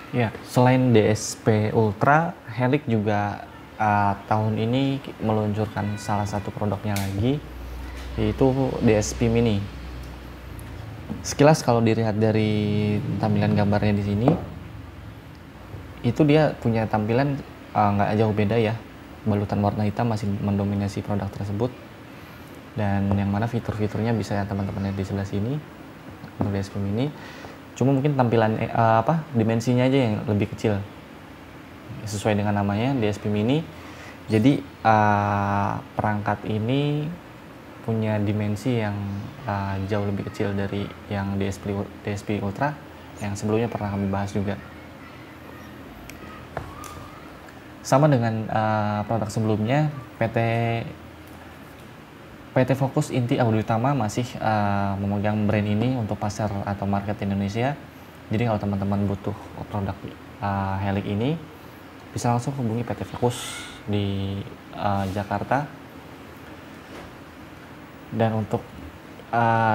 Ya, selain DSP Ultra, Helix juga tahun ini meluncurkan salah satu produknya lagi, yaitu DSP Mini. Sekilas kalau dilihat dari tampilan gambarnya di sini, itu dia punya tampilan nggak jauh beda ya. Balutan warna hitam masih mendominasi produk tersebut, dan yang mana fitur-fiturnya bisa teman-teman lihat di sebelah sini untuk DSP Mini. Cuma mungkin tampilan dimensinya aja yang lebih kecil sesuai dengan namanya DSP Mini. Jadi perangkat ini punya dimensi yang jauh lebih kecil dari yang DSP Ultra yang sebelumnya pernah kami bahas juga. Sama dengan produk sebelumnya, PT Fokus Inti Audio Utama masih memegang brand ini untuk pasar atau market Indonesia. Jadi kalau teman-teman butuh produk Helix ini, bisa langsung hubungi PT Fokus di Jakarta. Dan untuk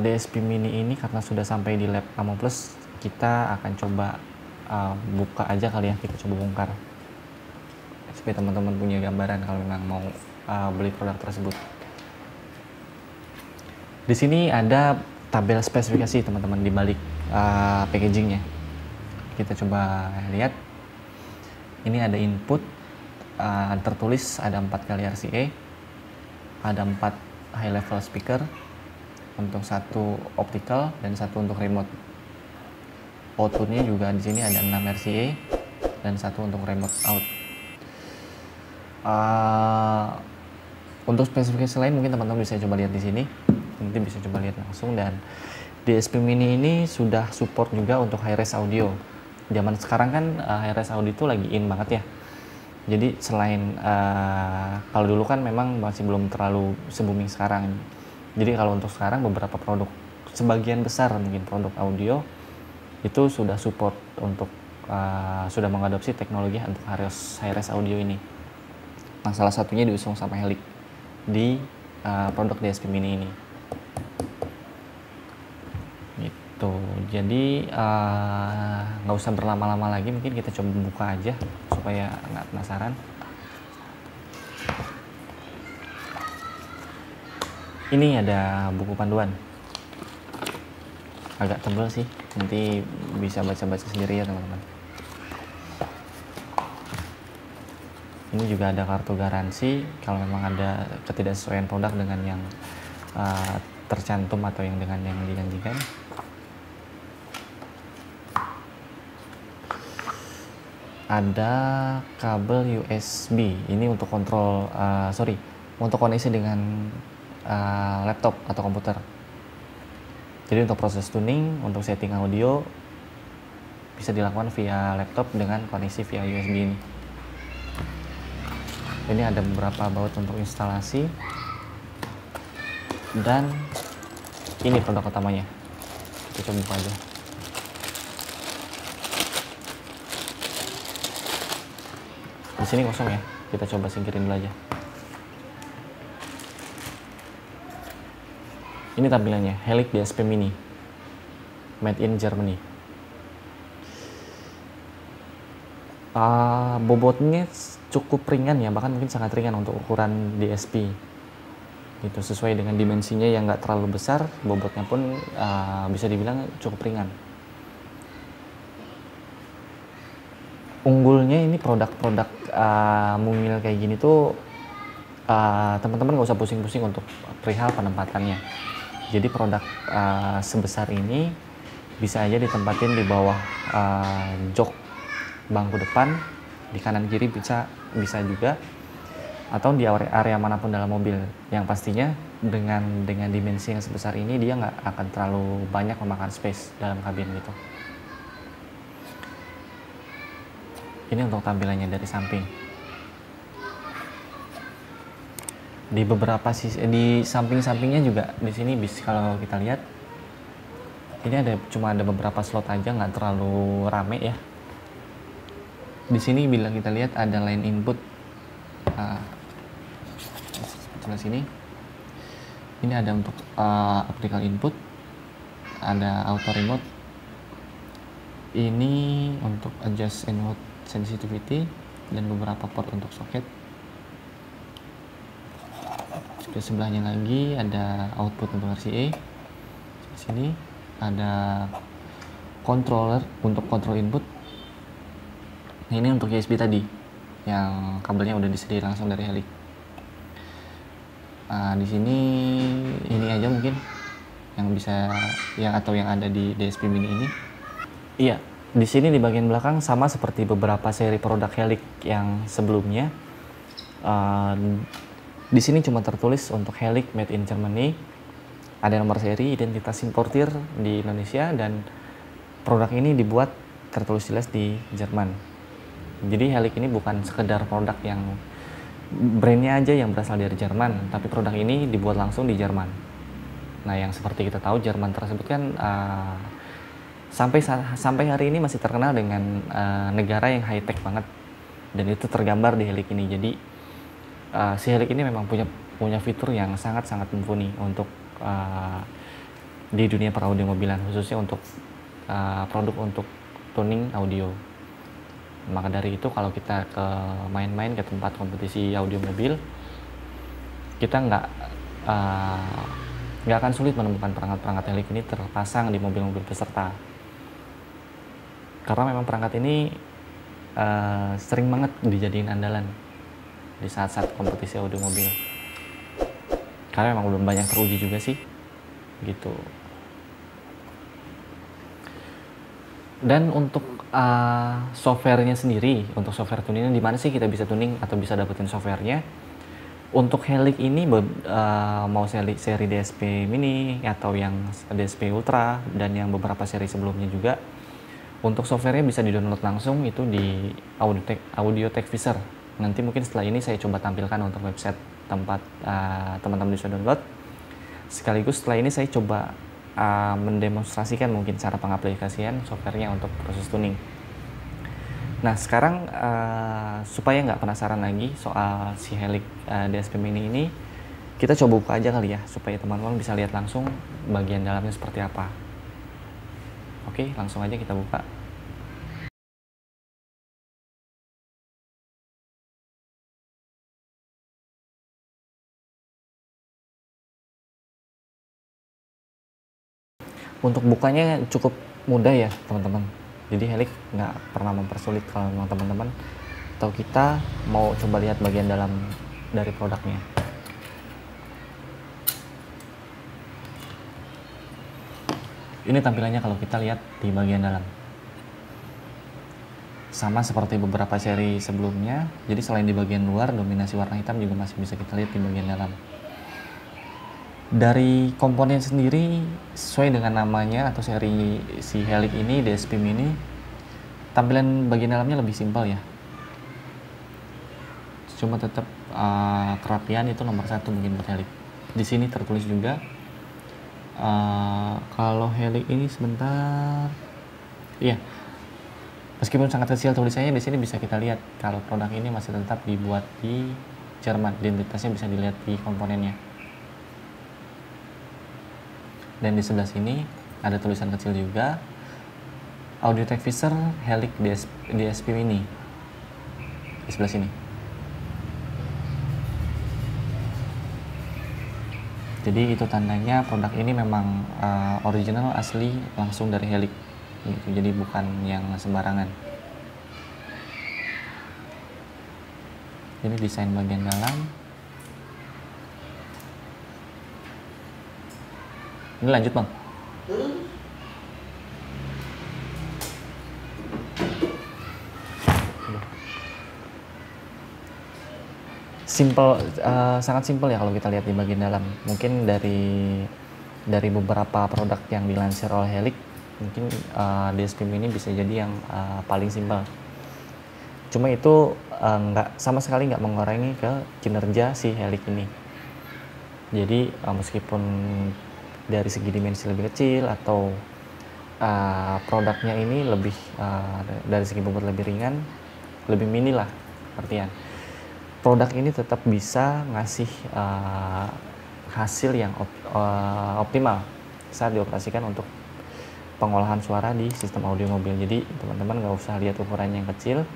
DSP Mini ini karena sudah sampai di lab Amo Plus, kita akan coba buka aja kali ya, kita coba bongkar supaya teman-teman punya gambaran kalau memang mau beli produk tersebut. Di sini ada tabel spesifikasi teman-teman di balik packagingnya. Kita coba lihat. Ini ada input tertulis ada 4 kali RCA, ada 4 high level speaker, untuk 1 optical dan 1 untuk remote. Outputnya juga di sini ada 6 RCA dan 1 untuk remote out. Untuk spesifikasi lain mungkin teman-teman bisa coba lihat di sini. Nanti bisa coba lihat langsung. Dan DSP Mini ini sudah support juga untuk high-res audio. Zaman sekarang kan high-res audio itu lagi in banget ya. Jadi selain kalau dulu kan memang masih belum terlalu se-booming sekarang. Jadi kalau untuk sekarang beberapa produk, sebagian besar mungkin produk audio itu sudah support untuk sudah mengadopsi teknologi untuk high-res audio ini. Nah, salah satunya diusung sama Helix di produk DSP Mini ini. Gitu. Jadi nggak usah berlama-lama lagi, mungkin kita coba buka aja supaya nggak penasaran. Ini ada buku panduan, agak tebal sih, nanti bisa baca-baca sendiri ya teman-teman. Ini juga ada kartu garansi kalau memang ada ketidaksesuaian produk dengan yang tercantum atau yang dengan yang dijanjikan. Ada kabel USB, ini untuk kontrol, untuk koneksi dengan laptop atau komputer. Jadi untuk proses tuning, untuk setting audio bisa dilakukan via laptop dengan koneksi via USB ini. Ini ada beberapa baut untuk instalasi, dan ini produk utamanya. Kita coba buka aja. Di sini kosong ya, kita coba singkirin dulu aja. Ini tampilannya, Helix DSP Mini, made in Germany. Bobotnya cukup ringan ya, bahkan mungkin sangat ringan untuk ukuran DSP. Gitu, sesuai dengan dimensinya yang nggak terlalu besar, bobotnya pun bisa dibilang cukup ringan. Unggulnya ini produk-produk mungil kayak gini tuh teman-teman nggak usah pusing-pusing untuk perihal penempatannya. Jadi produk sebesar ini bisa aja ditempatin di bawah jok bangku depan, di kanan kiri bisa juga, atau di area manapun dalam mobil. Yang pastinya dengan dimensi yang sebesar ini dia nggak akan terlalu banyak memakan space dalam kabin gitu. Ini untuk tampilannya dari samping. Di beberapa sisi, di samping-sampingnya juga di sini kalau kita lihat ini cuma ada beberapa slot aja, nggak terlalu rame ya. Di sini bila kita lihat ada line input sebelah sini. Ini ada untuk optical input, ada auto remote, Ini untuk adjust input sensitivity dan beberapa port untuk soket. Di sebelahnya lagi ada output untuk RCA. Di sini ada controller untuk kontrol input. Nah, ini untuk USB tadi yang kabelnya udah disediakan langsung dari Helix. Di sini ini aja mungkin yang bisa yang ada di DSP Mini ini. Iya, di sini di bagian belakang sama seperti beberapa seri produk Helix yang sebelumnya. Di sini cuma tertulis untuk Helix made in Germany. Ada nomor seri, identitas importir di Indonesia, dan produk ini dibuat tertulis jelas di Jerman. Jadi Helix ini bukan sekedar produk yang brandnya aja yang berasal dari Jerman, tapi produk ini dibuat langsung di Jerman. Nah, yang seperti kita tahu Jerman tersebut kan sampai hari ini masih terkenal dengan negara yang high tech banget, dan itu tergambar di Helix ini. Jadi si Helix ini memang punya fitur yang sangat-sangat mumpuni untuk di dunia peraudio-mobilan, khususnya untuk produk untuk tuning audio. Maka dari itu kalau kita main-main ke tempat kompetisi audio mobil, kita nggak akan sulit menemukan perangkat-perangkat Helix ini terpasang di mobil-mobil peserta. Karena memang perangkat ini sering banget dijadiin andalan di saat-saat kompetisi audio mobil. Karena memang belum banyak teruji juga sih, gitu. Dan untuk softwarenya sendiri, untuk software tuningnya di mana sih kita bisa tuning atau bisa dapetin softwarenya? Untuk Helix ini mau seri DSP Mini atau yang DSP Ultra dan yang beberapa seri sebelumnya juga, untuk softwarenya bisa di-download langsung itu di Audio Tech Viser. Nanti mungkin setelah ini saya coba tampilkan untuk website tempat teman-teman bisa download. Sekaligus setelah ini saya coba mendemonstrasikan mungkin cara pengaplikasian softwarenya untuk proses tuning. Nah, sekarang supaya nggak penasaran lagi soal si Helix DSP Mini ini, kita coba buka aja kali ya, supaya teman-teman bisa lihat langsung bagian dalamnya seperti apa. Oke, langsung aja kita buka. Untuk bukanya cukup mudah ya teman-teman. Jadi Helix nggak pernah mempersulit kalau memang teman-teman atau kita mau coba lihat bagian dalam dari produknya. Ini tampilannya kalau kita lihat di bagian dalam. Sama seperti beberapa seri sebelumnya, jadi selain di bagian luar dominasi warna hitam juga masih bisa kita lihat di bagian dalam. Dari komponen sendiri, sesuai dengan namanya atau seri si Helix ini, DSP Mini, tampilan bagian dalamnya lebih simpel ya. Cuma tetap kerapian itu nomor satu mungkin buat Helix. Di sini tertulis juga kalau Helix ini sebentar, iya, meskipun sangat kecil tulisannya di sini bisa kita lihat kalau produk ini masih tetap dibuat di Jerman. Identitasnya bisa dilihat di komponennya. Dan di sebelah sini ada tulisan kecil juga, Audio Tech Viser Helix DSP Mini. Di sebelah sini. Jadi itu tandanya produk ini memang original asli langsung dari Helix gitu. Jadi bukan yang sembarangan. Ini desain bagian dalam. Ini lanjut bang. Sangat simpel ya kalau kita lihat di bagian dalam. Mungkin dari beberapa produk yang dilansir oleh Helix, mungkin DSP Mini bisa jadi yang paling simpel. Cuma itu sama sekali nggak mengurangi ke kinerja si Helix ini. Jadi meskipun dari segi dimensi lebih kecil atau produknya ini lebih dari segi bobot lebih ringan, lebih mini lah artinya, produk ini tetap bisa ngasih hasil yang optimal saat dioperasikan untuk pengolahan suara di sistem audio mobil. Jadi teman-teman nggak usah lihat ukurannya yang kecil,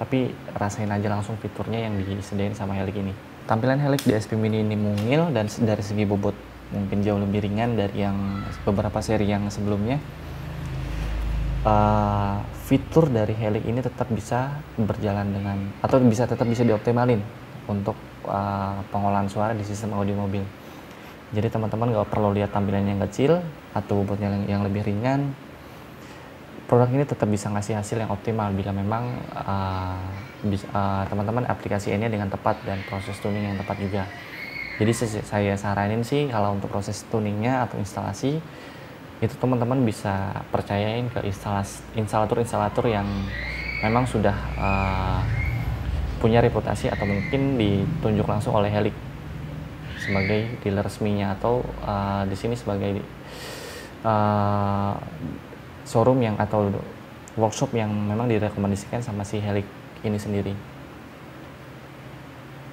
tapi rasain aja langsung fiturnya yang disediain sama Helix ini. Tampilan Helix DSP Mini ini mungil dan dari segi bobot mungkin jauh lebih ringan dari yang beberapa seri yang sebelumnya. Fitur dari Helix ini tetap bisa berjalan dengan atau tetap bisa dioptimalin untuk pengolahan suara di sistem audio mobil. Jadi teman-teman nggak perlu lihat tampilan yang kecil atau bobotnya yang lebih ringan. Produk ini tetap bisa ngasih hasil yang optimal bila memang teman-teman aplikasikannya dengan tepat dan proses tuning yang tepat juga. Jadi saya saranin sih kalau untuk proses tuningnya atau instalasi itu teman-teman bisa percayain ke instalator yang memang sudah punya reputasi atau mungkin ditunjuk langsung oleh Helix sebagai dealer resminya atau di sini sebagai showroom yang atau workshop yang memang direkomendasikan sama si Helix ini sendiri.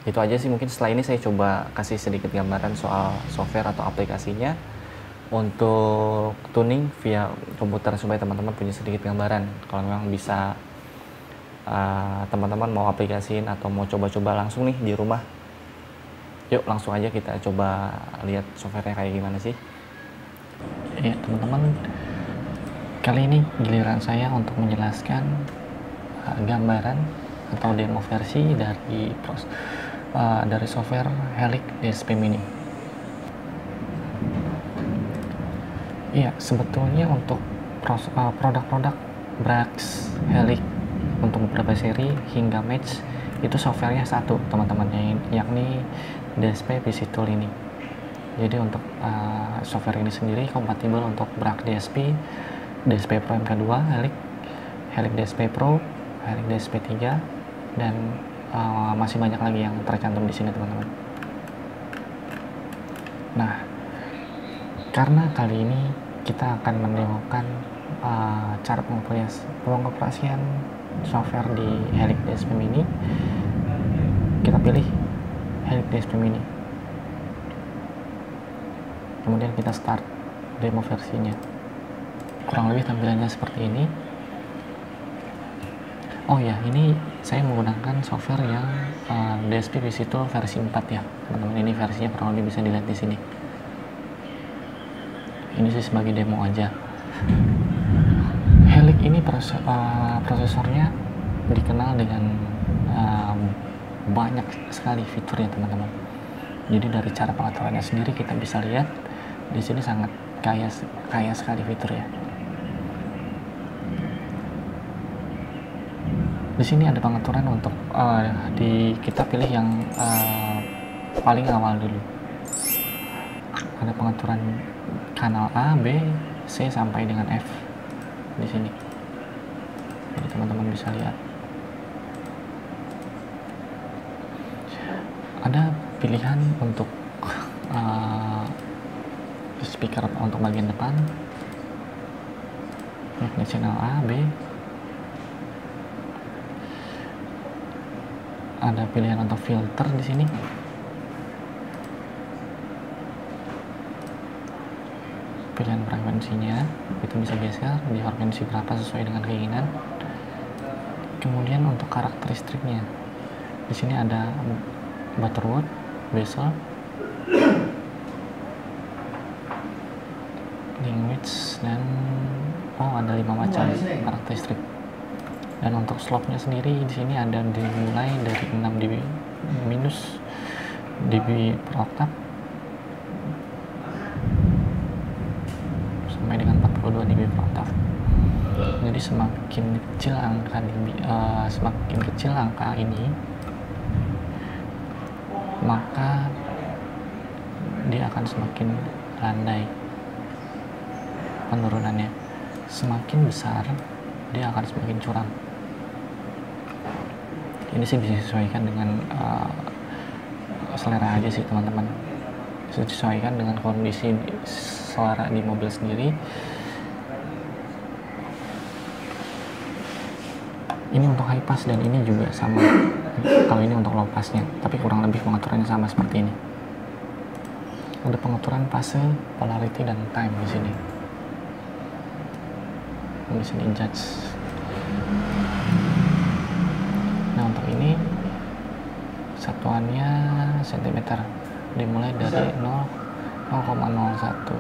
Itu aja sih, mungkin setelah ini saya coba kasih sedikit gambaran soal software atau aplikasinya untuk tuning via komputer supaya teman-teman punya sedikit gambaran kalau memang bisa teman-teman mau aplikasiin atau mau coba-coba langsung nih di rumah. Yuk langsung aja kita coba lihat softwarenya kayak gimana sih. Ya teman-teman, kali ini giliran saya untuk menjelaskan gambaran atau demo versi dari software Helix DSP Mini. Iya, sebetulnya untuk produk-produk Brax Helix untuk beberapa seri hingga Match itu softwarenya satu teman-teman, yakni DSP PC Tool ini. Jadi untuk software ini sendiri kompatibel untuk Brax DSP, DSP Pro MK2, Helix DSP Pro, Helix DSP 3, dan masih banyak lagi yang tercantum di sini teman-teman. Nah, karena kali ini kita akan mendemokan cara pengoperasian software di Helix DSP Mini, kita pilih Helix DSP Mini. Kemudian kita start demo versinya. Kurang lebih tampilannya seperti ini. Oh ya, ini saya menggunakan software yang DSP PC Tool versi 4 ya, teman-teman. Ini versinya kurang lebih bisa dilihat di sini. Ini sih sebagai demo aja. Helix ini prosesornya dikenal dengan banyak sekali fiturnya teman-teman. Jadi dari cara pengaturannya sendiri kita bisa lihat di sini sangat kaya sekali fiturnya. Di sini ada pengaturan untuk kita pilih yang paling awal dulu. Ada pengaturan kanal A, B, C sampai dengan F di sini. Jadi teman-teman bisa lihat. Ada pilihan untuk speaker untuk bagian depan, ini channel A, B. Ada pilihan untuk filter di sini. Pilihan frekuensinya itu bisa geser di frekuensi berapa sesuai dengan keinginan. Kemudian untuk karakteristiknya, di sini ada butterwood, bezel, language, dan ada 5 macam karakteristik. Dan untuk slope-nya sendiri di sini ada dimulai dari 6 dB minus dB per oktav sampai dengan 42 dB per oktav. Jadi semakin kecil angka ini, maka dia akan semakin landai penurunannya. Semakin besar, dia akan semakin curam. Ini sih bisa disesuaikan dengan selera aja sih teman-teman. Bisa disesuaikan dengan kondisi suara di mobil sendiri. Ini untuk high pass dan ini juga sama. Kalau ini untuk low passnya, tapi kurang lebih pengaturannya sama seperti ini. Ada pengaturan fase, polarity, dan time di sini. bisa di-judge. Nah, untuk ini satuannya cm, dimulai dari 0,01.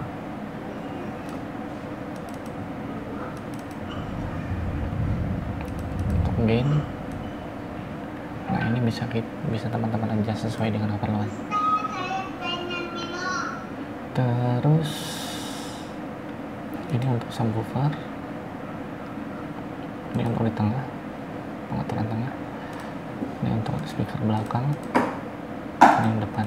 Untuk gain, nah ini bisa teman-teman adjust sesuai dengan keperluan. Terus ini untuk subwoofer, ini untuk di tengah, pengaturan tengah, ini untuk speaker belakang, ini yang depan.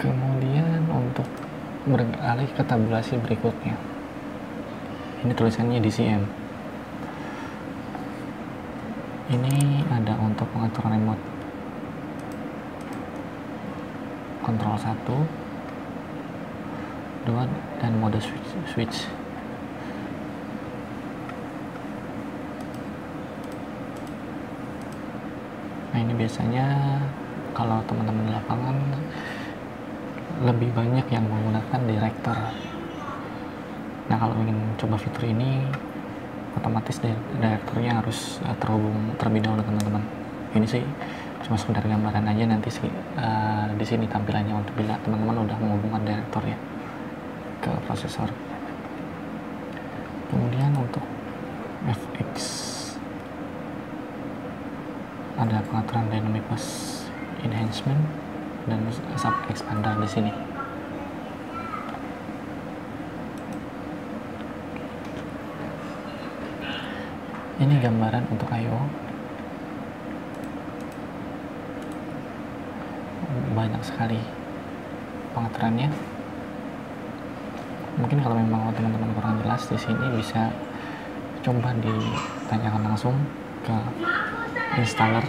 Kemudian untuk beralih ke tabulasi berikutnya, ini tulisannya DCM. Ini ada untuk pengaturan remote kontrol 1, 2, dan mode switch. Nah, ini biasanya kalau teman-teman di lapangan lebih banyak yang menggunakan director. Nah, kalau ingin coba fitur ini, otomatis direkturnya harus terhubung terlebih dahulu, teman-teman. Ini sih cuma sekedar gambaran aja, nanti di sini tampilannya untuk bila teman-teman udah menghubungkan direktur ya ke prosesor. Kemudian untuk FX ada pengaturan dynamic bus enhancement dan sub expander di sini. Ini gambaran untuk I/O. Banyak sekali pengaturannya. Mungkin kalau memang teman-teman kurang jelas di sini bisa coba ditanyakan langsung ke installer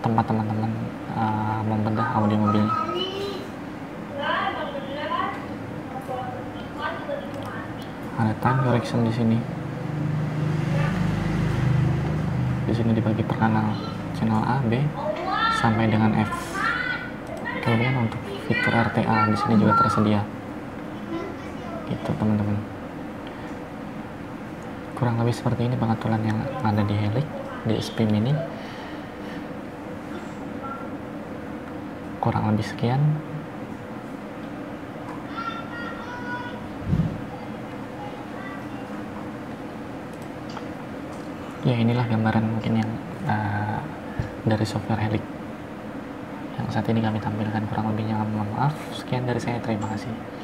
tempat teman-teman membedah audio mobilnya. Ada time correction di sini. Di sini dibagi per kanal, channel A, B, sampai dengan F. Kemudian untuk fitur RTA di sini juga tersedia. Gitu, teman-teman. Kurang lebih seperti ini pengaturan yang ada di Helix DSP Mini. Kurang lebih sekian. Ya, inilah gambaran mungkin yang dari software Helix yang saat ini kami tampilkan. Kurang lebihnya mohon maaf. Sekian dari saya, terima kasih.